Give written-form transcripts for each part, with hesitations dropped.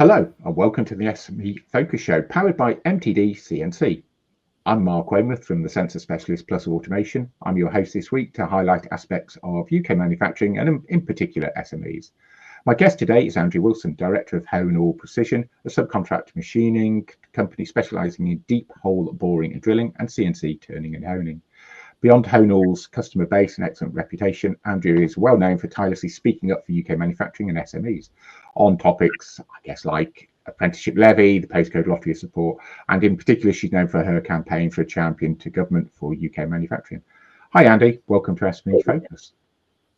Hello and welcome to the SMEFocus show powered by MTDCNC. I'm Mark Weymouth from the Sensor Specialist Plus Automation. I'm your host this week to highlight aspects of UK manufacturing and in particular SMEs. My guest today is Andrea Wilson, Director of Hone All Precision, a subcontract machining company specialising in deep hole boring and drilling and CNC turning and honing. Beyond Hone All's customer base and excellent reputation, Andrea is well known for tirelessly speaking up for UK manufacturing and SMEs on topics, I guess, like apprenticeship levy, the postcode lottery support, and in particular, she's known for her campaign for a champion to government for UK manufacturing. Hi, Andy. Welcome to SMEFocus.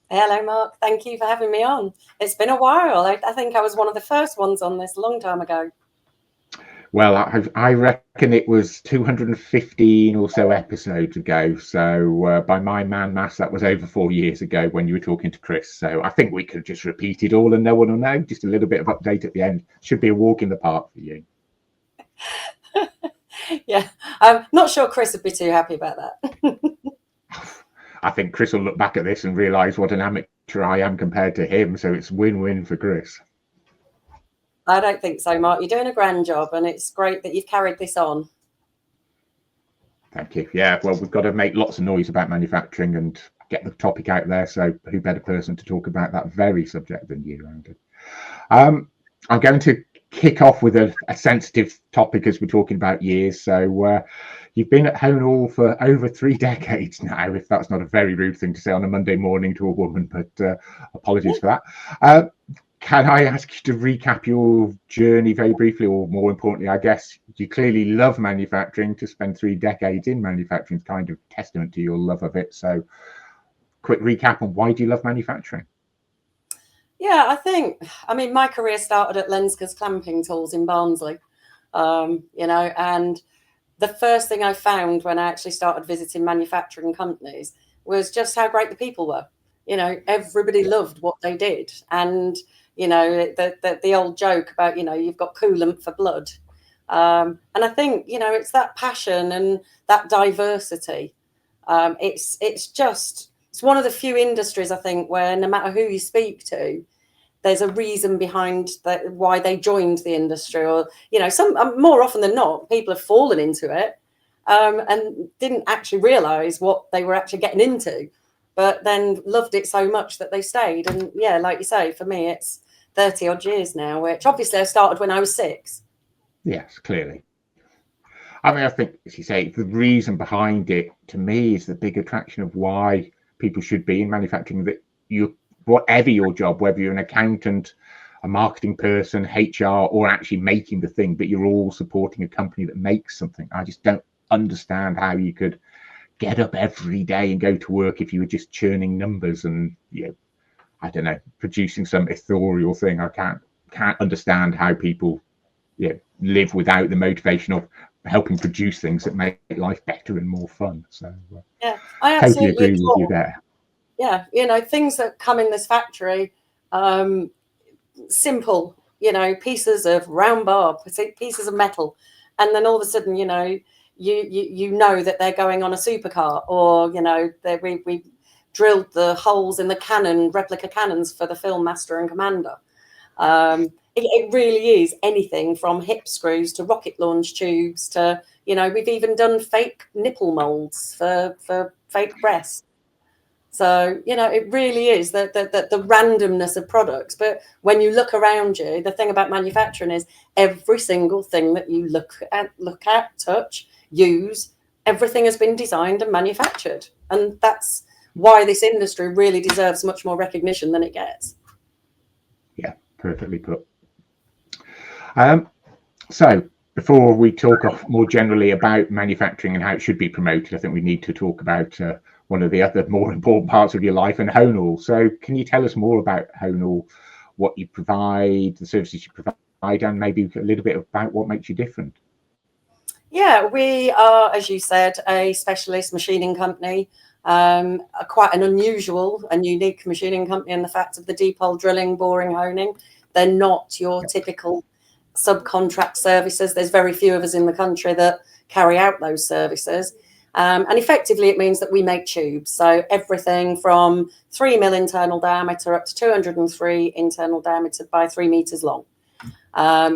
Hello, Mark. Thank you for having me on. It's been a while. I think I was one of the first ones on this a long time ago. Well, I reckon it was 215 or so episodes ago. So by my man maths, that was over 4 years ago when you were talking to Chris. So I think we could just repeat it all and no one will know. Just a little bit of update at the end. Should be a walk in the park for you. Yeah, I'm not sure Chris would be too happy about that. I think Chris will look back at this and realise what an amateur I am compared to him. So it's win-win for Chris. I don't think so, Mark. You're doing a grand job and it's great that you've carried this on. Thank you. Yeah, well, we've got to make lots of noise about manufacturing and get the topic out there. So who better person to talk about that very subject than you, Andy? I'm going to kick off with a sensitive topic as we're talking about years. So you've been at Hone All for over 3 decades now, if that's not a very rude thing to say on a Monday morning to a woman, but apologies for that. Can I ask you to recap your journey very briefly, or more importantly, I guess you clearly love manufacturing. To spend 3 decades in manufacturing is kind of testament to your love of it. So quick recap on why do you love manufacturing? Yeah, I mean, my career started at Lenska's Clamping Tools in Barnsley, and the first thing I found when I actually started visiting manufacturing companies was just how great the people were. Everybody loved what they did. And the old joke about, you've got coolant for blood. And I think, it's that passion and that diversity. It's one of the few industries, I think, where no matter who you speak to, there's a reason behind why they joined the industry. Or, some more often than not, people have fallen into it and didn't actually realise what they were actually getting into, but then loved it so much that they stayed. And yeah, like you say, for me, it's 30 odd years now, which obviously I started when I was 6. Yes, clearly. I mean, I think, as you say, the reason behind it to me is the big attraction of why people should be in manufacturing, that whatever your job, whether you're an accountant, a marketing person, HR, or actually making the thing, but you're all supporting a company that makes something. I just don't understand how you could get up every day and go to work if you were just churning numbers and, I don't know, producing some ethereal thing. I can't understand how people live without the motivation of helping produce things that make life better and more fun. So yeah, I absolutely totally agree with you there. Yeah, things that come in this factory, simple, pieces of round bar, pieces of metal, and then all of a sudden, you know that they're going on a supercar, or we drilled the holes in the replica cannons for the Film Master and Commander. It really is anything from hip screws to rocket launch tubes to, we've even done fake nipple molds for fake breasts. So, it really is the randomness of products. But when you look around you, the thing about manufacturing is every single thing that you look at, touch, use, everything has been designed and manufactured. And that's why this industry really deserves much more recognition than it gets. Yeah, perfectly put. So before we talk more generally about manufacturing and how it should be promoted, I think we need to talk about one of the other more important parts of your life, and Hone All. So can you tell us more about Hone All, what you provide, the services you provide, and maybe a little bit about what makes you different? Yeah, we are, as you said, a specialist machining company, quite an unusual and unique machining company in the fact of the deep hole drilling, boring, honing. They're not your typical subcontract services. There's very few of us in the country that carry out those services. And effectively, it means that we make tubes. So everything from 3 mil internal diameter up to 203 internal diameter by 3 meters long.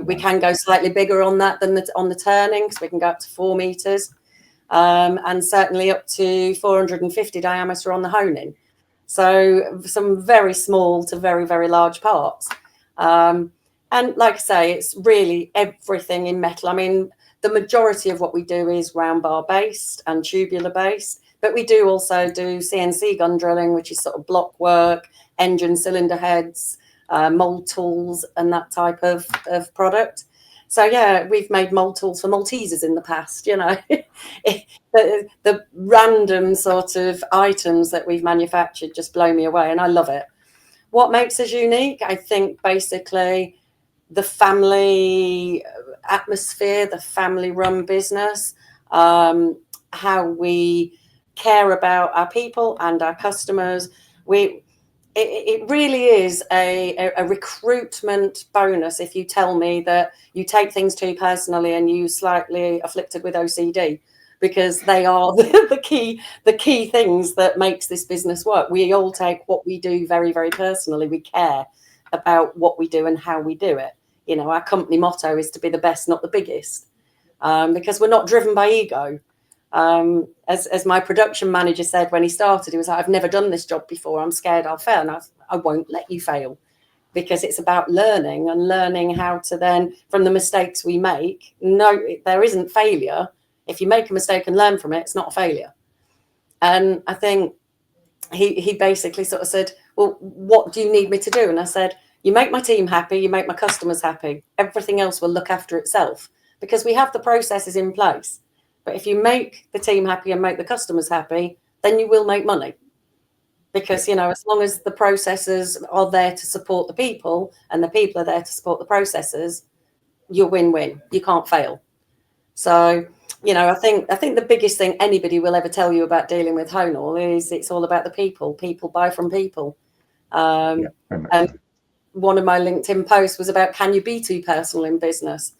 We can go slightly bigger on that than on the turning, because we can go up to 4 meters, and certainly up to 450 diameter on the honing. So some very small to very, very large parts. And like I say, it's really everything in metal. I mean, the majority of what we do is round bar based and tubular based, but we do also do CNC gun drilling, which is sort of block work, engine cylinder heads, mold tools, and that type of product. So yeah, we've made mold tools for Maltesers in the past, you know. the random sort of items that we've manufactured just blow me away, and I love it. What makes us unique? I think basically the family atmosphere, the family run business, how we care about our people and our customers. It really is a recruitment bonus if you tell me that you take things too personally and you slightly afflicted with OCD, because they are the key things that makes this business work. We all take what we do very, very personally. We care about what we do and how we do it. You know, our company motto is to be the best, not the biggest, because we're not driven by ego. As my production manager said when he started, he was like, I've never done this job before. I'm scared I'll fail. And I won't let you fail, because it's about learning and learning how to then, from the mistakes we make, no, there isn't failure. If you make a mistake and learn from it, it's not a failure. And I think he basically sort of said, well, what do you need me to do? And I said, you make my team happy, you make my customers happy. Everything else will look after itself, because we have the processes in place. But if you make the team happy and make the customers happy, then you will make money. Because, you know, as long as the processes are there to support the people and the people are there to support the processes, you're win-win. You can't fail. So, you know, I think the biggest thing anybody will ever tell you about dealing with Honor is it's all about the people. People buy from people. And one of my LinkedIn posts was about, can you be too personal in business?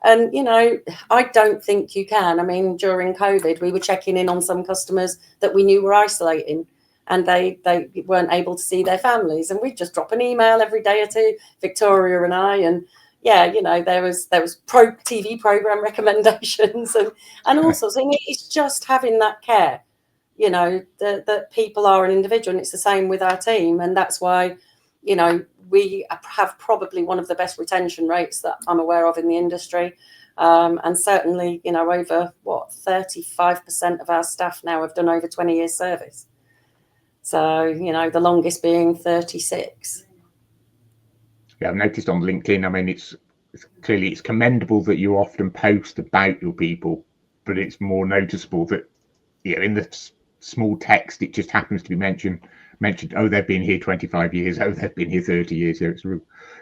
And, you know, I don't think you can. I mean, during COVID, we were checking in on some customers that we knew were isolating, and they weren't able to see their families. And we'd just drop an email every day or two, Victoria and I. And yeah, you know, there was TV program recommendations and all sorts. And it's just having that care, you know, that people are an individual. And it's the same with our team. And that's why, you know, we have probably one of the best retention rates that I'm aware of in the industry. And certainly, you know, over 35% of our staff now have done over 20 years service. So, you know, the longest being 36. Yeah, I've noticed on LinkedIn, I mean, it's clearly commendable that you often post about your people, but it's more noticeable that, yeah, in the small text, it just happens to be mentioned, oh, they've been here 25 years, oh, they've been here 30 years. It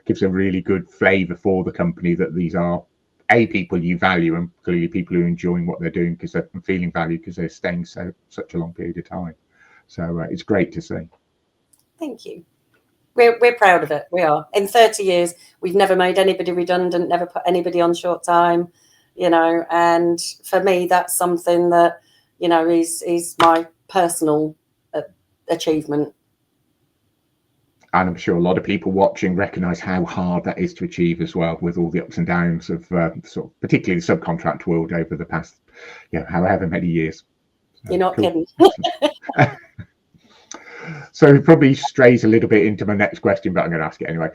gives a really good flavour for the company that these are, people you value, and clearly people who are enjoying what they're doing because they're feeling valued because they're staying such a long period of time. So it's great to see. Thank you. We're proud of it. We are. In 30 years, we've never made anybody redundant, never put anybody on short time, you know, and for me, that's something that, you know, is my personal achievement. And I'm sure a lot of people watching recognise how hard that is to achieve as well, with all the ups and downs of sort of particularly the subcontract world over the past, you know, however many years. So, you're not kidding. So it probably strays a little bit into my next question, but I'm going to ask it anyway.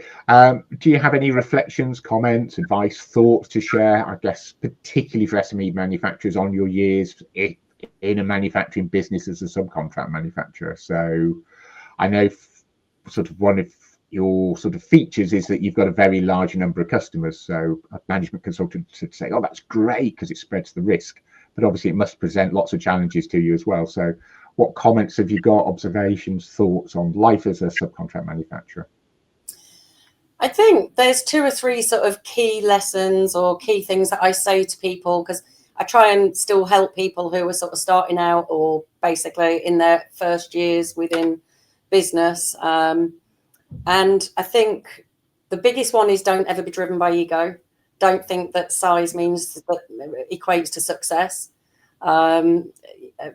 Do you have any reflections, comments, advice, thoughts to share, I guess, particularly for SME manufacturers on your years in a manufacturing business as a subcontract manufacturer? So I know sort of one of your sort of features is that you've got a very large number of customers. So a management consultant should say, oh, that's great because it spreads the risk. But obviously it must present lots of challenges to you as well. So what comments have you got, observations, thoughts on life as a subcontract manufacturer? I think there's 2 or 3 sort of key lessons or key things that I say to people, because I try and still help people who are sort of starting out or basically in their first years within business. And I think the biggest one is don't ever be driven by ego. Don't think that size means that equates to success.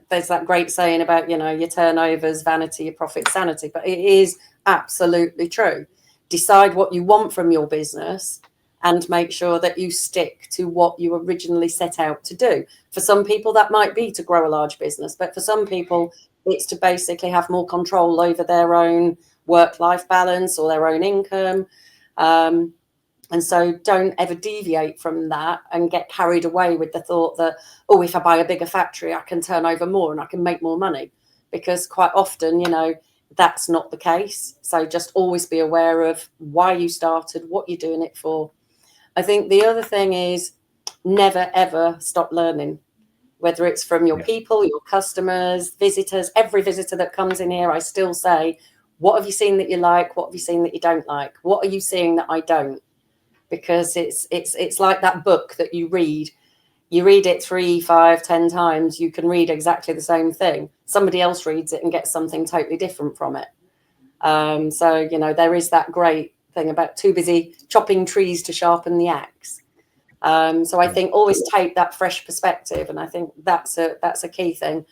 There's that great saying about, you know, your turnover's vanity, your profit's sanity, but it is absolutely true. Decide what you want from your business and make sure that you stick to what you originally set out to do. For some people, that might be to grow a large business, but for some people, it's to basically have more control over their own work-life balance or their own income. And so don't ever deviate from that and get carried away with the thought that, oh, if I buy a bigger factory, I can turn over more and I can make more money. Because quite often, that's not the case. So just always be aware of why you started, what you're doing it for. I think the other thing is never, ever stop learning, whether it's from your people, your customers, visitors. Every visitor that comes in here, I still say, what have you seen that you like? What have you seen that you don't like? What are you seeing that I don't? Because it's like that book that you read. You read it 3, 5, 10 times, you can read exactly the same thing. Somebody else reads it and gets something totally different from it. So, there is that great thing about too busy chopping trees to sharpen the axe. So I think always take that fresh perspective. And I think that's a key thing.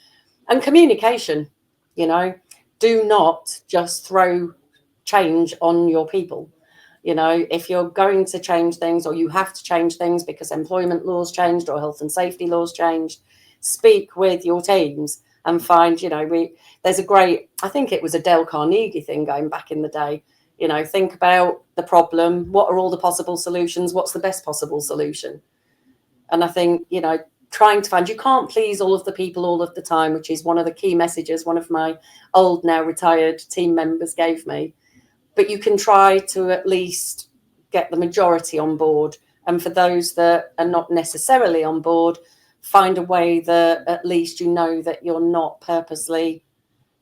And communication, do not just throw change on your people. If you're going to change things or you have to change things because employment laws changed or health and safety laws changed, speak with your teams and find, there's a great, I think it was a Dale Carnegie thing going back in the day, think about the problem. What are all the possible solutions? What's the best possible solution? And I think, trying to find, you can't please all of the people all of the time, which is one of the key messages one of my old, now retired team members gave me. But you can try to at least get the majority on board. And for those that are not necessarily on board, find a way that at least that you're not purposely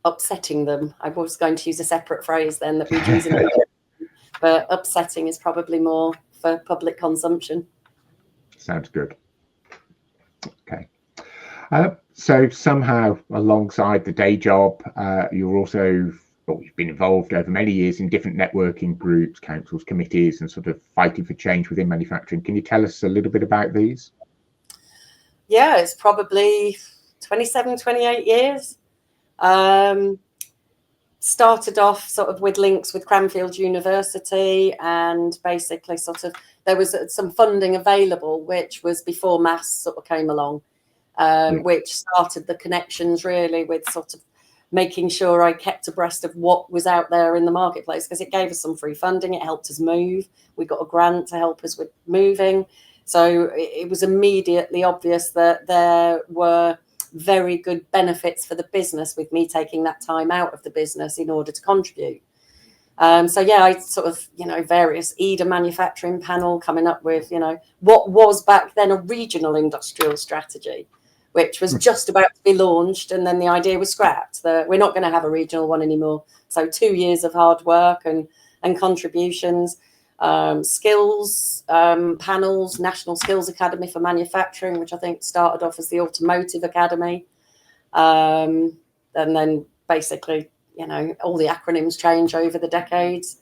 upsetting them. I was going to use a separate phrase then that we'd use in it, but upsetting is probably more for public consumption. Sounds good. Okay. So somehow alongside the day job, you're also... you've been involved over many years in different networking groups, councils, committees, and sort of fighting for change within manufacturing. Can you tell us a little bit about these? Yeah, it's probably 27, 28 years. Started off sort of with links with Cranfield University, and basically there was some funding available, which was before MAS sort of came along, which started the connections really with sort of making sure I kept abreast of what was out there in the marketplace, because it gave us some free funding. It helped us move. We got a grant to help us with moving. So it was immediately obvious that there were very good benefits for the business with me taking that time out of the business in order to contribute. I sort of, various EDA manufacturing panel coming up with, what was back then a regional industrial strategy, which was just about to be launched, and then the idea was scrapped. That we're not going to have a regional one anymore. So 2 years of hard work and contributions, skills panels, National Skills Academy for Manufacturing, which I think started off as the Automotive Academy, and then basically, all the acronyms change over the decades,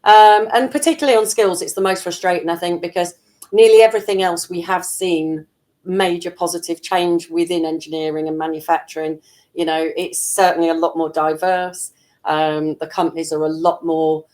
and particularly on skills, it's the most frustrating, I think, because nearly everything else we have seen major positive change within engineering and manufacturing. It's certainly a lot more diverse. The companies are a lot more,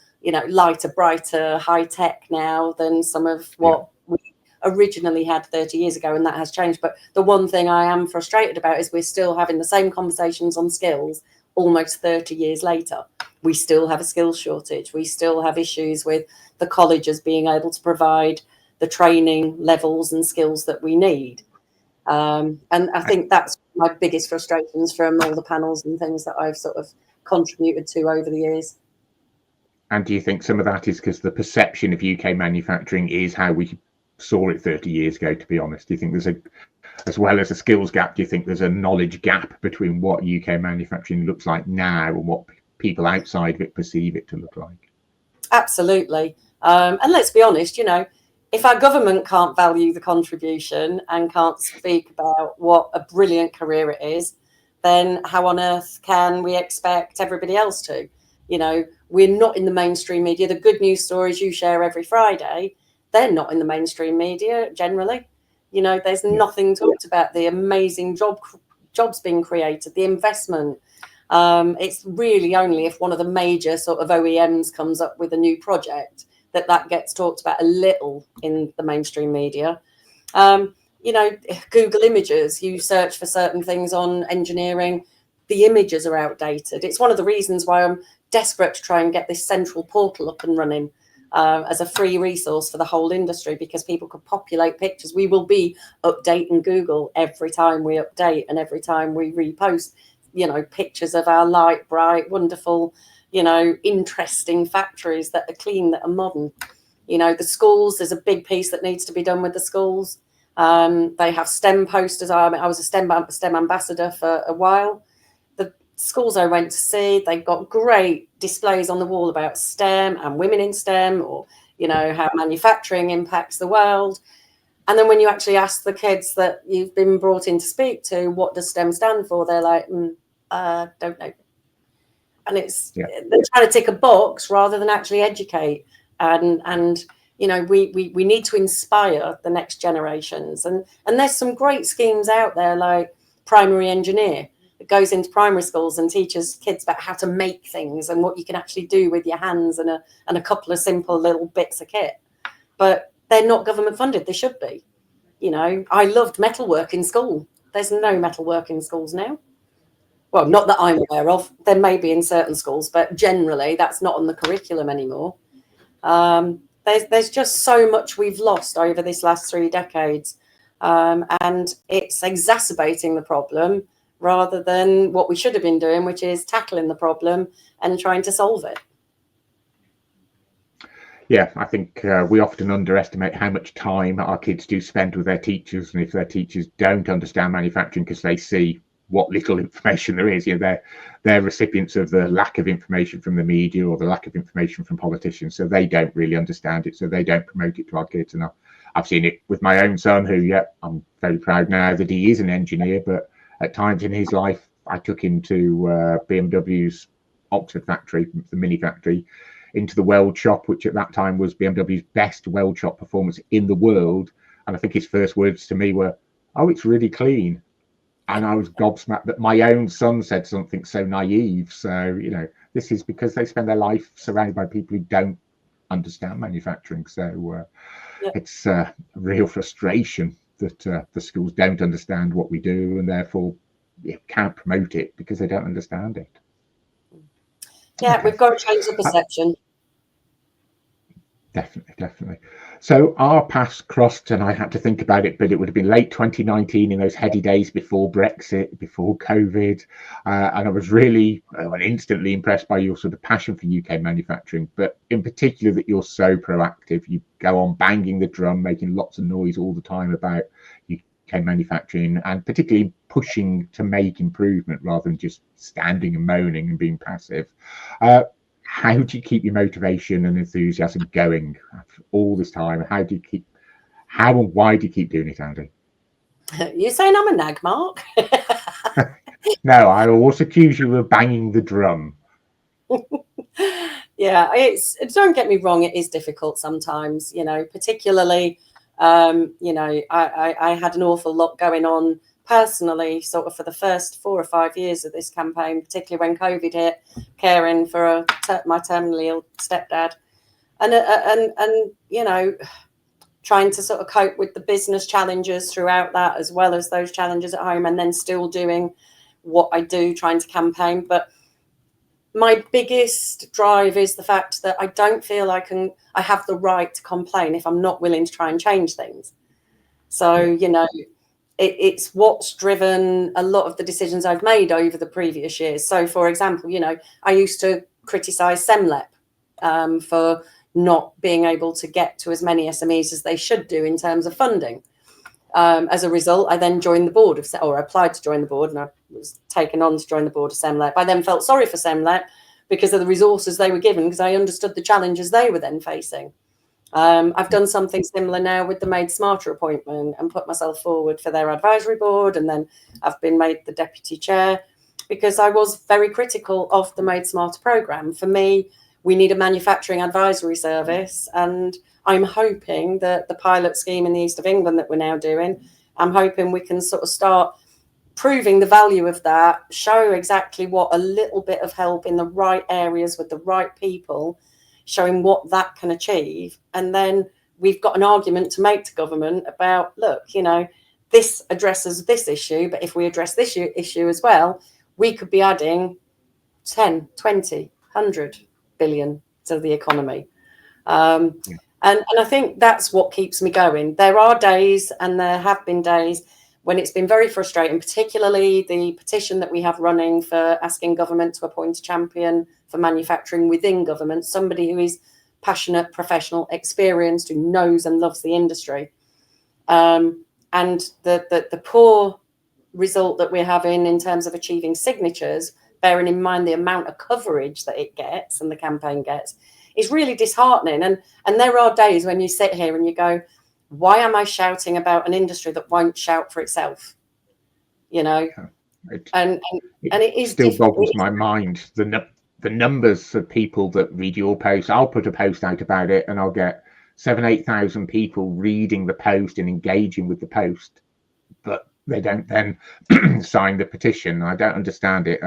lighter, brighter, high tech now than some of what we originally had 30 years ago, and that has changed. But the one thing I am frustrated about is we're still having the same conversations on skills almost 30 years later. We still have a skills shortage. We still have issues with the colleges being able to provide the training levels and skills that we need. And I think that's my biggest frustrations from all the panels and things that I've sort of contributed to over the years. And do you think some of that is because the perception of UK manufacturing is how we saw it 30 years ago, to be honest? Do you think there's as well as a skills gap, do you think there's a knowledge gap between what UK manufacturing looks like now and what people outside of it perceive it to look like? Absolutely. And let's be honest, if our government can't value the contribution and can't speak about what a brilliant career it is, then how on earth can we expect everybody else to? We're not in the mainstream media. The good news stories you share every Friday, they're not in the mainstream media generally. There's nothing talked about the amazing jobs being created, the investment. It's really only if one of the major sort of OEMs comes up with a new project that gets talked about a little in the mainstream media. You know, Google Images, you search for certain things on engineering, the images are outdated. It's one of the reasons why I'm desperate to try and get this central portal up and running as a free resource for the whole industry, because people could populate pictures. We will be updating Google every time we update and every time we repost, you know, pictures of our light, bright, wonderful, you know, interesting factories that are clean, that are modern. You know, the schools, there's a big piece that needs to be done with the schools. They have STEM posters. I was a STEM ambassador for a while. The schools I went to see, they've got great displays on the wall about STEM and women in STEM, or, you know, how manufacturing impacts the world. And then when you actually ask the kids that you've been brought in to speak to, what does STEM stand for? They're like, don't know. And they're trying to tick a box rather than actually educate. And you know, we need to inspire the next generations. And there's some great schemes out there, like Primary Engineer, that goes into primary schools and teaches kids about how to make things and what you can actually do with your hands and a couple of simple little bits of kit. But they're not government funded. They should be. You know, I loved metalwork in school. There's no metalwork in schools now. Well, not that I'm aware of. There may be in certain schools, but generally that's not on the curriculum anymore. There's just so much we've lost over this last 3 decades, and it's exacerbating the problem rather than what we should have been doing, which is tackling the problem and trying to solve it. Yeah, I think we often underestimate how much time our kids do spend with their teachers, and if their teachers don't understand manufacturing because they see what little information there is, you know, they're recipients of the lack of information from the media or the lack of information from politicians, so they don't really understand it, so they don't promote it to our kids. And I've seen it with my own son, who, I'm very proud now that he is an engineer, but at times in his life I took him to BMW's Oxford factory, the mini factory, into the weld shop, which at that time was BMW's best weld shop performance in the world. And I think his first words to me were, "Oh, it's really clean." And I was gobsmacked that my own son said something so naive. So, you know, this is because they spend their life surrounded by people who don't understand manufacturing. So it's a real frustration that the schools don't understand what we do, and therefore can't promote it because they don't understand it. Yeah, okay. We've got to change the perception. Definitely. So our paths crossed, and I had to think about it, but it would have been late 2019, in those heady days before Brexit, before COVID. And I was really instantly impressed by your sort of passion for UK manufacturing, but in particular that you're so proactive. You go on banging the drum, making lots of noise all the time about UK manufacturing, and particularly pushing to make improvement rather than just standing and moaning and being passive. How do you keep your motivation and enthusiasm going after all this time? How and why do you keep doing it, Andy? You're saying I'm a nag, Mark? No, I always accuse you of banging the drum. Yeah, don't get me wrong, it is difficult sometimes, you know, particularly, you know, I had an awful lot going on personally, sort of for the first 4 or 5 years of this campaign, particularly when COVID hit, caring for my terminally ill stepdad, and you know, trying to sort of cope with the business challenges throughout that, as well as those challenges at home, and then still doing what I do, trying to campaign. But my biggest drive is the fact that I don't feel I have the right to complain if I'm not willing to try and change things. So, you know, it's what's driven a lot of the decisions I've made over the previous years. So, for example, you know, I used to criticise SMLEP for not being able to get to as many SMEs as they should do in terms of funding. As a result, I then joined the board or applied to join the board, and I was taken on to join the board of SMLEP. I then felt sorry for SMLEP because of the resources they were given, because I understood the challenges they were then facing. I've done something similar now with the Made Smarter appointment and put myself forward for their advisory board, and then I've been made the deputy chair because I was very critical of the Made Smarter programme. For me, we need a manufacturing advisory service, and I'm hoping that the pilot scheme in the East of England that we're now doing, I'm hoping we can sort of start proving the value of that, show exactly what a little bit of help in the right areas with the right people showing what that can achieve. And then we've got an argument to make to government about, look, you know, this addresses this issue, but if we address this issue as well, we could be adding 10, 20, 100 billion to the economy. And I think that's what keeps me going. There are days, and there have been days, when it's been very frustrating, particularly the petition that we have running for asking government to appoint a champion for manufacturing within government, somebody who is passionate, professional, experienced, who knows and loves the industry. And the poor result that we're having in terms of achieving signatures, bearing in mind the amount of coverage that it gets and the campaign gets, is really disheartening. And there are days when you sit here and you go, why am I shouting about an industry that won't shout for itself? You know, and it is still boggles my mind, the numbers of people that read your post. I'll put a post out about it and I'll get 7,000-8,000 people reading the post and engaging with the post, but they don't then sign the petition. I don't understand it.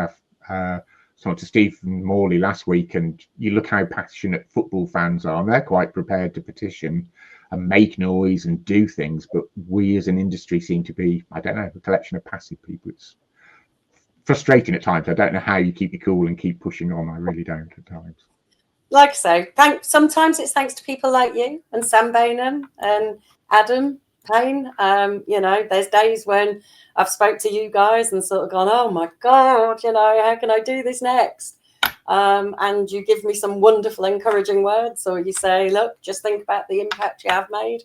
Talked to Stephen Morley last week, and you look how passionate football fans are, and they're quite prepared to petition and make noise and do things. But we as an industry seem to be, I don't know, a collection of passive people. It's frustrating at times. I don't know how you keep your cool and keep pushing on. I really don't at times. Like I say, sometimes it's thanks to people like you and Sam Bainham and Adam Payne. You know, there's days when I've spoke to you guys and sort of gone, oh my God, you know, how can I do this next? And you give me some wonderful, encouraging words, or you say, look, just think about the impact you have made.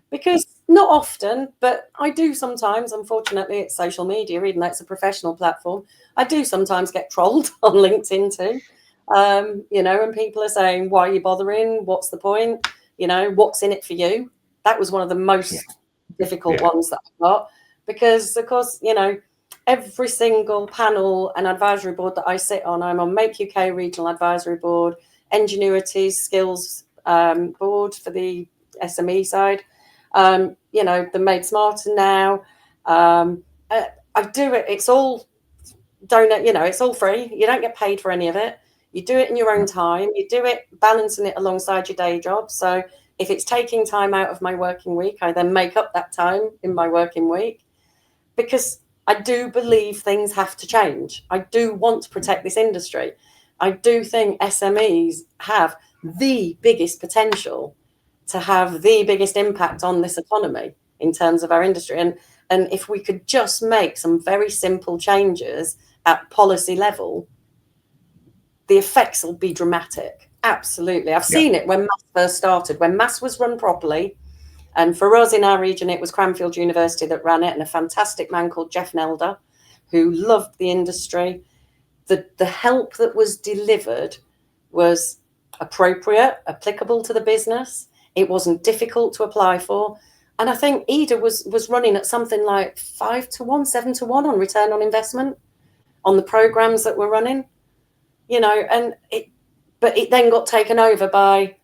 Because not often, but I do sometimes, unfortunately, it's social media, even though it's a professional platform, I do sometimes get trolled on LinkedIn too. You know, and people are saying, why are you bothering? What's the point? You know, what's in it for you? That was one of the most difficult ones that I got, because, of course, you know, every single panel and advisory board that I sit on, I'm on Make UK Regional Advisory Board, Ingenuity's Skills Board for the SME side, you know, the Made Smarter now. I do it. It's all donate, you know, it's all free. You don't get paid for any of it. You do it in your own time. You do it balancing it alongside your day job. So if it's taking time out of my working week, I then make up that time in my working week, because I do believe things have to change. I do want to protect this industry. I do think SMEs have the biggest potential to have the biggest impact on this economy in terms of our industry. And if we could just make some very simple changes at policy level, the effects will be dramatic. Absolutely. I've seen it when MASS first started, when MASS was run properly. And for us in our region, it was Cranfield University that ran it, and a fantastic man called Jeff Nelder, who loved the industry. The help that was delivered was appropriate, applicable to the business. It wasn't difficult to apply for. And I think EDA was running at something like 5-1, 7-1 on return on investment on the programs that were running, you know, but it then got taken over by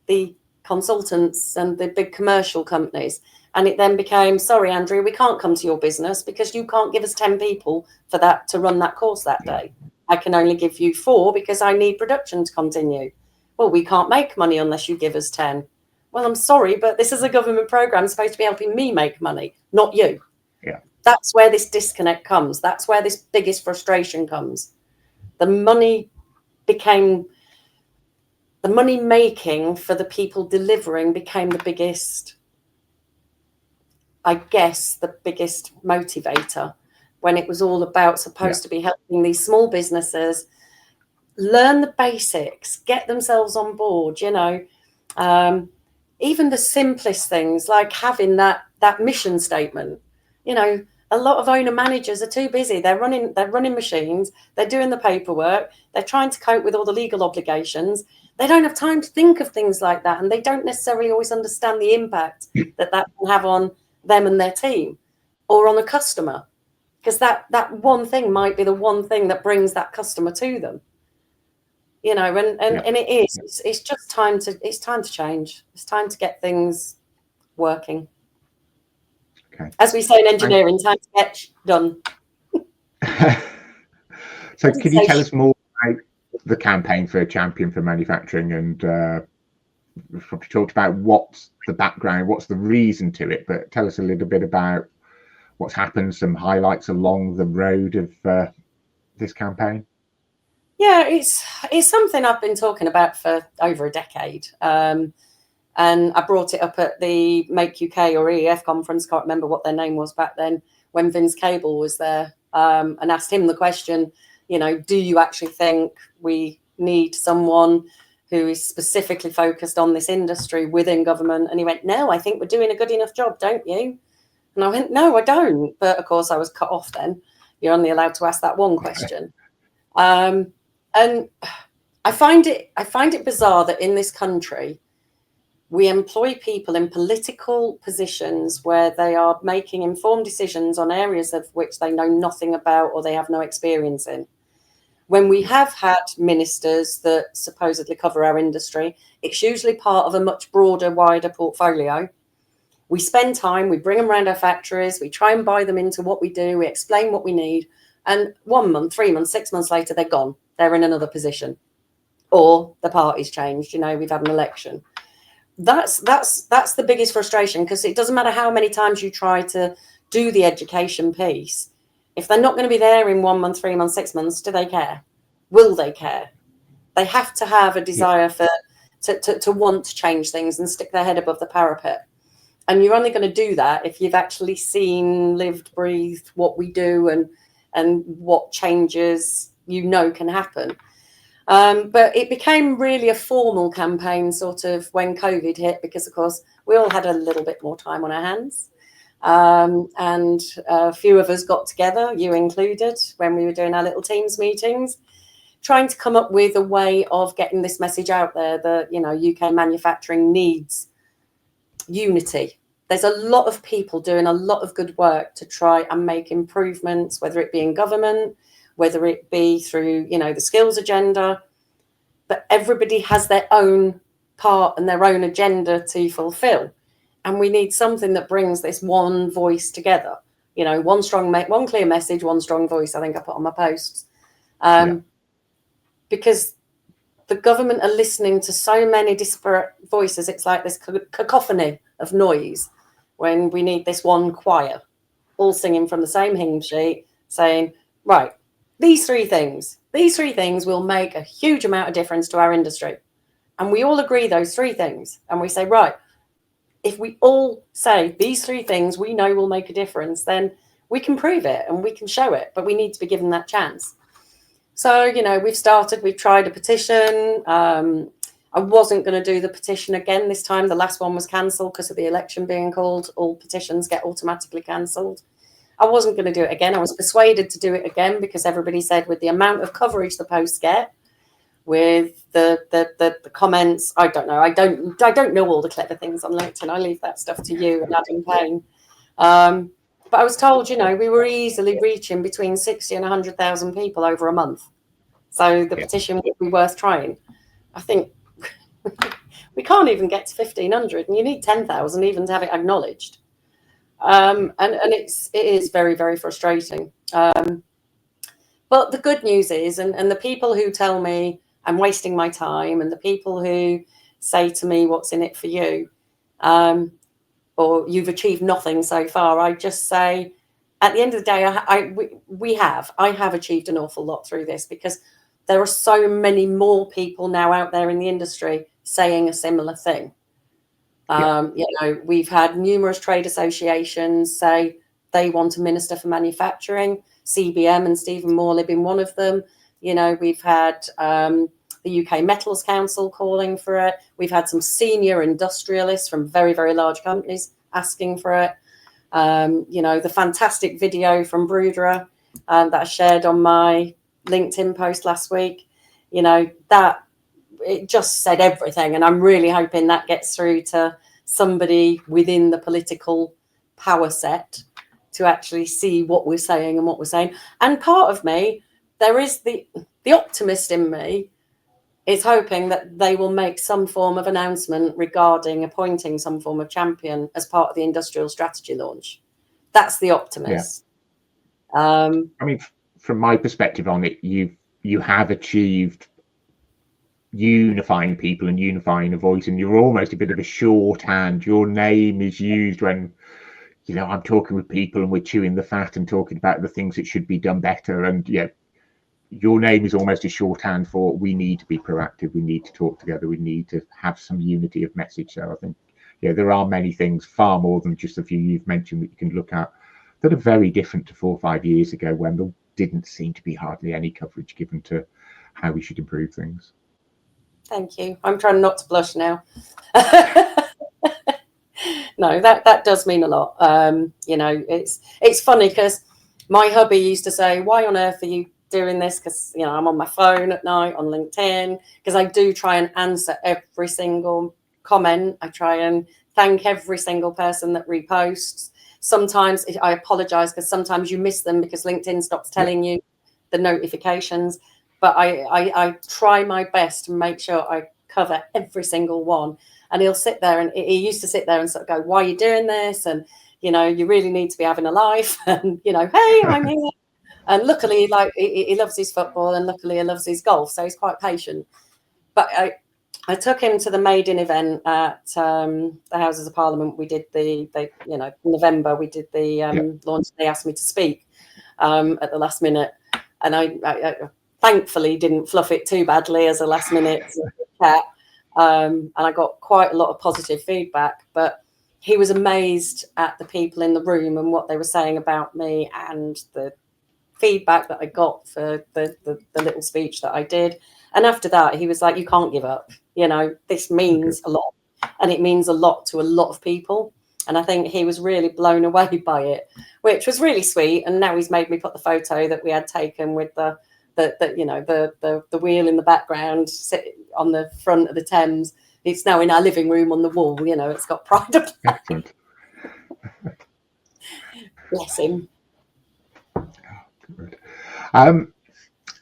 the consultants and the big commercial companies. And it then became, sorry, Andrea, we can't come to your business because you can't give us 10 people for that to run that course that day. I can only give you 4 because I need production to continue. Well, we can't make money unless you give us 10. Well, I'm sorry, but this is a government program supposed to be helping me make money, not you. Yeah. That's where this disconnect comes. That's where this biggest frustration comes. The money making for the people delivering became the biggest, I guess, the biggest motivator, when it was all about supposed to be helping these small businesses learn the basics, get themselves on board, you know, even the simplest things like having that mission statement. You know, a lot of owner managers are too busy. They're running machines. They're doing the paperwork. They're trying to cope with all the legal obligations. They don't have time to think of things like that. And they don't necessarily always understand the impact that can have on them and their team or on a customer, because that one thing might be the one thing that brings that customer to them. You know, and it is. It's just time to change. It's time to get things working. Okay. As we say in engineering, time to get done. So can you tell us more about the campaign for a champion for manufacturing, and we've probably talked about what's the background, what's the reason to it, but tell us a little bit about what's happened, some highlights along the road of this campaign. Yeah, it's something I've been talking about for over a decade. And I brought it up at the Make UK or EEF conference, can't remember what their name was back then, when Vince Cable was there, and asked him the question, you know, do you actually think we need someone who is specifically focused on this industry within government? And he went, no, I think we're doing a good enough job, don't you? And I went, no, I don't. But of course, I was cut off then. You're only allowed to ask that one question. And I find it bizarre that in this country, we employ people in political positions where they are making informed decisions on areas of which they know nothing about or they have no experience in. When we have had ministers that supposedly cover our industry, it's usually part of a much broader, wider portfolio. We spend time, we bring them around our factories, we try and buy them into what we do, we explain what we need, and 1 month, 3 months, 6 months later, they're gone. They're in another position. Or the party's changed, you know, we've had an election. That's the biggest frustration, because it doesn't matter how many times you try to do the education piece. If they're not going to be there in 1 month, 3 months, 6 months, do they care? Will they care? They have to have a desire to want to change things and stick their head above the parapet. And you're only going to do that if you've actually seen, lived, breathed what we do and what changes you know can happen. But it became really a formal campaign sort of when COVID hit, because, of course, we all had a little bit more time on our hands. And a few of us got together, you included, when we were doing our little Teams meetings, trying to come up with a way of getting this message out there that, you know, UK manufacturing needs unity. There's a lot of people doing a lot of good work to try and make improvements, whether it be in government, whether it be through, you know, the skills agenda, but everybody has their own part and their own agenda to fulfill. And we need something that brings this one voice together, you know, one clear message, one strong voice, I think I put on my posts. Because the government are listening to so many disparate voices. It's like this cacophony of noise when we need this one choir, all singing from the same hymn sheet, saying, right, these three things will make a huge amount of difference to our industry. And we all agree those three things. And we say, right, if we all say these three things we know will make a difference, then we can prove it and we can show it, but we need to be given that chance. So, you know, we've tried a petition. I wasn't going to do the petition again this time. The last one was cancelled because of the election being called. All petitions get automatically cancelled. I wasn't going to do it again. I was persuaded to do it again because everybody said with the amount of coverage the posts get, with the comments, I don't know. I don't know all the clever things on LinkedIn. I leave that stuff to you and Adam Payne. But I was told, you know, we were easily reaching between 60 and 100,000 people over a month. So the petition would be worth trying. I think we can't even get to 1,500, and you need 10,000 even to have it acknowledged. And it is very, very frustrating. But the good news is, and the people who tell me I'm wasting my time, and the people who say to me, what's in it for you? Or you've achieved nothing so far. I just say, at the end of the day, I have achieved an awful lot through this, because there are so many more people now out there in the industry saying a similar thing. You know, we've had numerous trade associations say they want a minister for manufacturing, CBM and Stephen Morley being one of them. You know, we've had the UK Metals Council calling for it. We've had some senior industrialists from very, very large companies asking for it. You know, the fantastic video from Brudera that I shared on my LinkedIn post last week, you know, that it just said everything. And I'm really hoping that gets through to somebody within the political power set to actually see what we're saying and what we're saying. And part of me, there is the optimist in me, is hoping that they will make some form of announcement regarding appointing some form of champion as part of the industrial strategy launch. That's the optimist. I mean, from my perspective on it, you have achieved unifying people and unifying a voice, and you're almost a bit of a shorthand. Your name is used when, you know, I'm talking with people and we're chewing the fat and talking about the things that should be done better. And yeah, your name is almost a shorthand for we need to be proactive, we need to talk together, we need to have some unity of message. So I think, yeah, there are many things, far more than just a few you've mentioned, that you can look at that are very different to 4 or 5 years ago, when there didn't seem to be hardly any coverage given to how we should improve things. Thank you. I'm trying not to blush now. No, that does mean a lot. You know, it's funny because my hubby used to say, why on earth are you doing this? Because, you know, I'm on my phone at night on LinkedIn, because I do try and answer every single comment. I try and thank every single person that reposts. Sometimes I apologize because sometimes you miss them because LinkedIn stops telling you the notifications. But I try my best to make sure I cover every single one. And he'll sit there, and he used to sit there and sort of go, why are you doing this? And, you know, you really need to be having a life. And, you know, hey, I'm here. And luckily, like, he loves his football, and luckily he loves his golf. So he's quite patient. But I took him to the maiden event at the Houses of Parliament. We did in November, we did the launch. They asked me to speak at the last minute. And I thankfully didn't fluff it too badly as a last minute chat. And I got quite a lot of positive feedback, but he was amazed at the people in the room and what they were saying about me, and the feedback that I got for the little speech that I did. And after that, he was like, you can't give up. You know, this means a lot, and it means a lot to a lot of people. And I think he was really blown away by it, which was really sweet. And now he's made me put the photo that we had taken with the wheel in the background on the front of the Thames. It's now in our living room on the wall. You know, it's got pride of Excellent. Bless him. Good.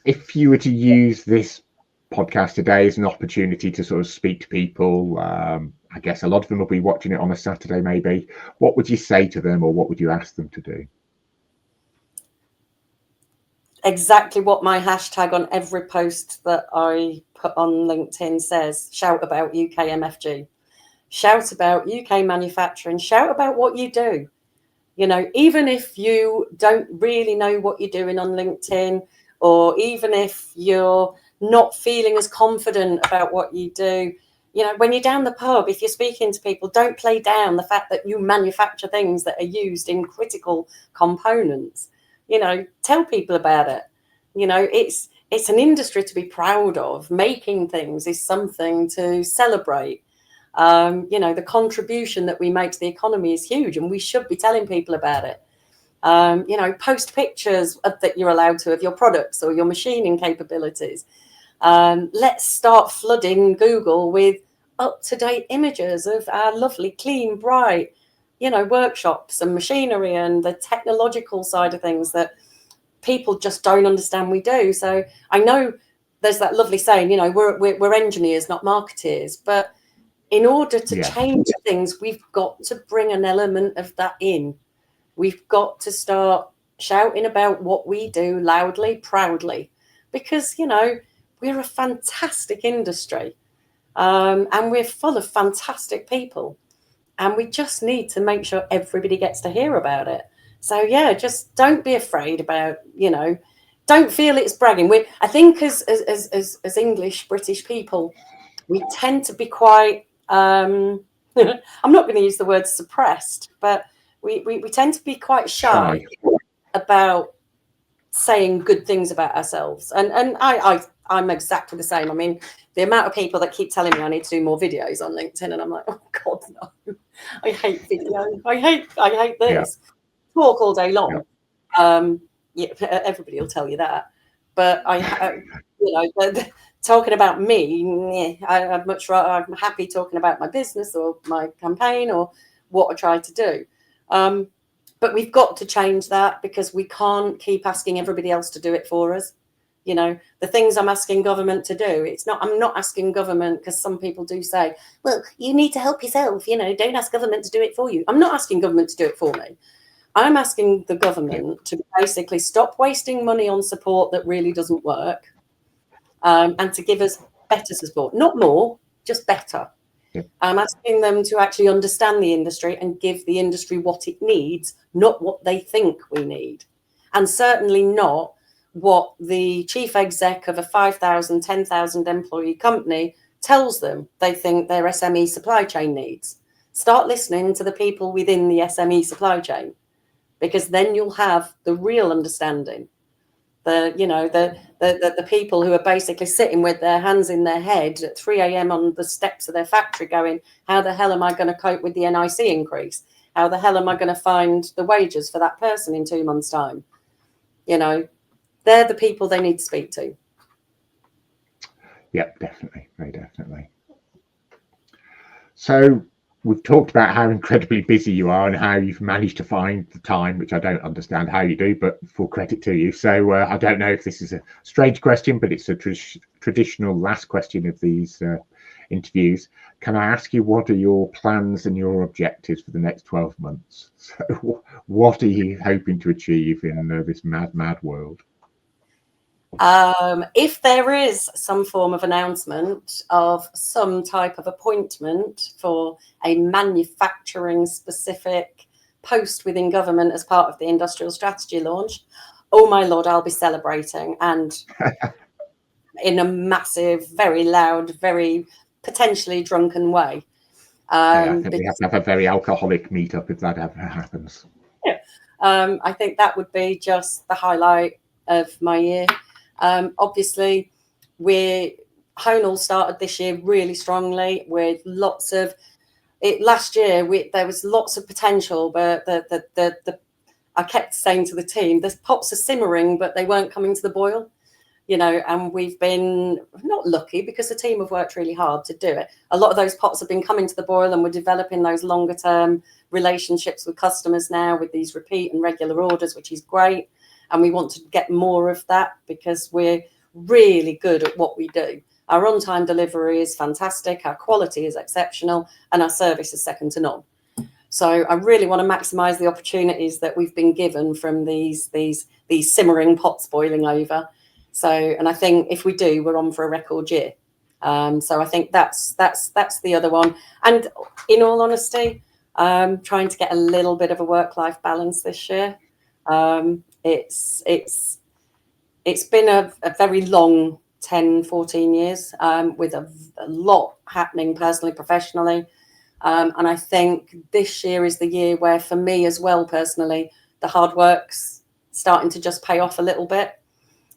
If you were to use this podcast today as an opportunity to sort of speak to people, I guess a lot of them will be watching it on a Saturday maybe, what would you say to them, or what would you ask them to do? Exactly what my hashtag on every post that I put on LinkedIn says: shout about UK MFG, shout about UK manufacturing, shout about what you do. You know, even if you don't really know what you're doing on LinkedIn, or even if you're not feeling as confident about what you do, you know, when you're down the pub, if you're speaking to people, don't play down the fact that you manufacture things that are used in critical components. You know, tell people about it. You know, it's an industry to be proud of. Making things is something to celebrate. You know, the contribution that we make to the economy is huge, and we should be telling people about it. You know, post pictures that you're allowed to of your products or your machining capabilities. Let's start flooding Google with up-to-date images of our lovely, clean, bright, you know, workshops and machinery and the technological side of things that people just don't understand we do. So I know there's that lovely saying, you know, we're engineers, not marketeers, but in order to change things, we've got to bring an element of that in. We've got to start shouting about what we do loudly, proudly, because, you know, we're a fantastic industry, and we're full of fantastic people. And we just need to make sure everybody gets to hear about it. So, yeah, just don't be afraid about, you know, don't feel it's bragging. I think as English, British people, we tend to be quite, I'm not going to use the word suppressed, but we tend to be quite shy about saying good things about ourselves. And I'm exactly the same. I mean, the amount of people that keep telling me I need to do more videos on LinkedIn, and I'm like, oh God, no, I hate video. I hate this. Talk all day long. Yeah, everybody will tell you that. But you know, talking about me, I'm I'm happy talking about my business or my campaign or what I try to do. But we've got to change that, because we can't keep asking everybody else to do it for us. You know, the things I'm asking government to do, I'm not asking government, because some people do say, well, you need to help yourself, you know, don't ask government to do it for you. I'm not asking government to do it for me. I'm asking the government to basically stop wasting money on support that really doesn't work, and to give us better support, not more, just better. Yep. I'm asking them to actually understand the industry and give the industry what it needs, not what they think we need. And certainly not what the chief exec of a 5,000, 10,000 employee company tells them they think their SME supply chain needs. Start listening to the people within the SME supply chain, because then you'll have the real understanding. The people who are basically sitting with their hands in their head at 3 a.m. on the steps of their factory going, how the hell am I going to cope with the NIC increase? How the hell am I going to find the wages for that person in 2 months' time? They're the people they need to speak to. Yep, definitely. Very definitely. So we've talked about how incredibly busy you are and how you've managed to find the time, which I don't understand how you do, but full credit to you. So I don't know if this is a strange question, but it's a traditional last question of these interviews. Can I ask you, what are your plans and your objectives for the next 12 months? So what are you hoping to achieve in this mad world? If there is some form of announcement of some type of appointment for a manufacturing specific post within government as part of the industrial strategy launch, oh my Lord, I'll be celebrating, and in a massive, very loud, very potentially drunken way. I think we have to have a very alcoholic meetup if that ever happens. Yeah, I think that would be just the highlight of my year. Obviously, Honal started this year really strongly with lots of it. Last year, there was lots of potential, but I kept saying to the team, the pots are simmering, but they weren't coming to the boil. And we've been not lucky because the team have worked really hard to do it. A lot of those pots have been coming to the boil, and we're developing those longer term relationships with customers now with these repeat and regular orders, which is great. And we want to get more of that because we're really good at what we do. Our on-time delivery is fantastic, our quality is exceptional, and our service is second to none. So I really want to maximise the opportunities that we've been given from these simmering pots boiling over. So, and I think if we do, we're on for a record year. So I think that's the other one. And in all honesty, trying to get a little bit of a work-life balance this year. It's been a very long 10, 14 years with a lot happening personally, professionally. And I think this year is the year where, for me as well, personally, the hard work's starting to just pay off a little bit.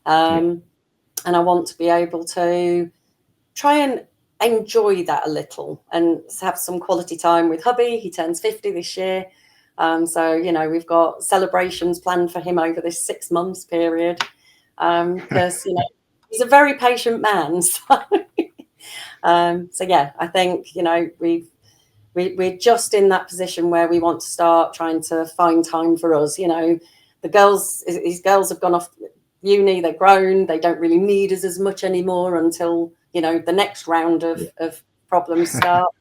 And I want to be able to try and enjoy that a little and have some quality time with hubby. He turns 50 this year. So, we've got celebrations planned for him over this 6 months period because, he's a very patient man. So, yeah, I think, we're just in that position where we want to start trying to find time for us. His girls have gone off uni, they're grown, they don't really need us as much anymore until, the next round of problems start.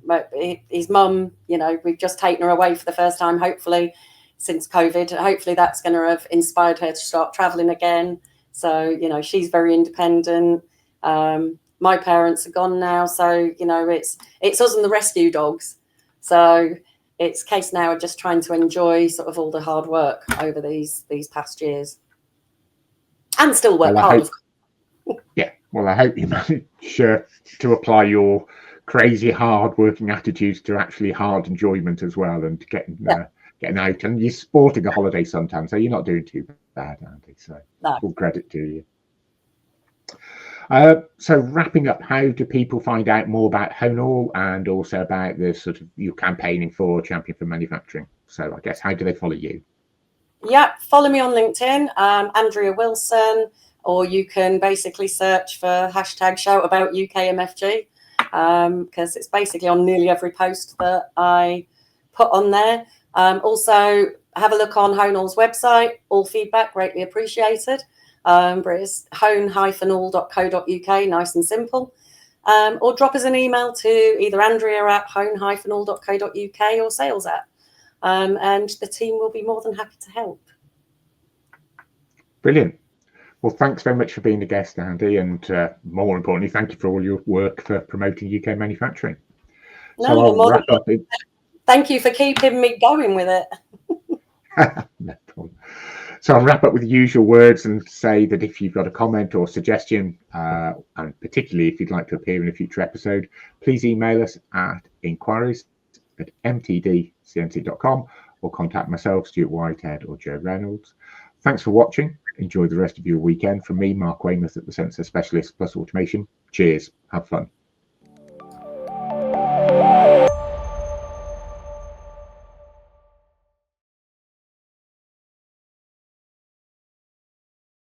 But his mum, we've just taken her away for the first time, hopefully, since COVID. Hopefully that's going to have inspired her to start traveling again. So, she's very independent. My parents are gone now. So, it's us and the rescue dogs. So it's a case now of just trying to enjoy sort of all the hard work over these past years. And still work hard. Well, I hope you manage to apply your crazy hard working attitudes to actually hard enjoyment as well, and getting out. And you're sporting a holiday sometimes, so you're not doing too bad, Andy. So full credit to you. So wrapping up, how do people find out more about Honal and also about the sort of your campaigning for Champion for Manufacturing? So I guess, how do they follow you? Yeah, follow me on LinkedIn, Andrea Wilson, or you can basically search for #ShoutAboutUKMFG because it's basically on nearly every post that I put on there. Also, have a look on Honal's website. All feedback greatly appreciated. But it's hone-all.co.uk, nice and simple. Or drop us an email to either andrea@hone-all.co.uk or sales@. And the team will be more than happy to help. Brilliant. Well, thanks very much for being a guest, Andy, and more importantly, thank you for all your work for promoting UK manufacturing. No, So I'll wrap up. Thank you for keeping me going with it. No problem. So I'll wrap up with the usual words and say that if you've got a comment or suggestion, and particularly if you'd like to appear in a future episode, please email us at inquiries@mtdcnc.com or contact myself, Stuart Whitehead, or Joe Reynolds. Thanks for watching. Enjoy the rest of your weekend. From me, Mark Weymouth at the Sensor Specialist Plus Automation. Cheers. Have fun.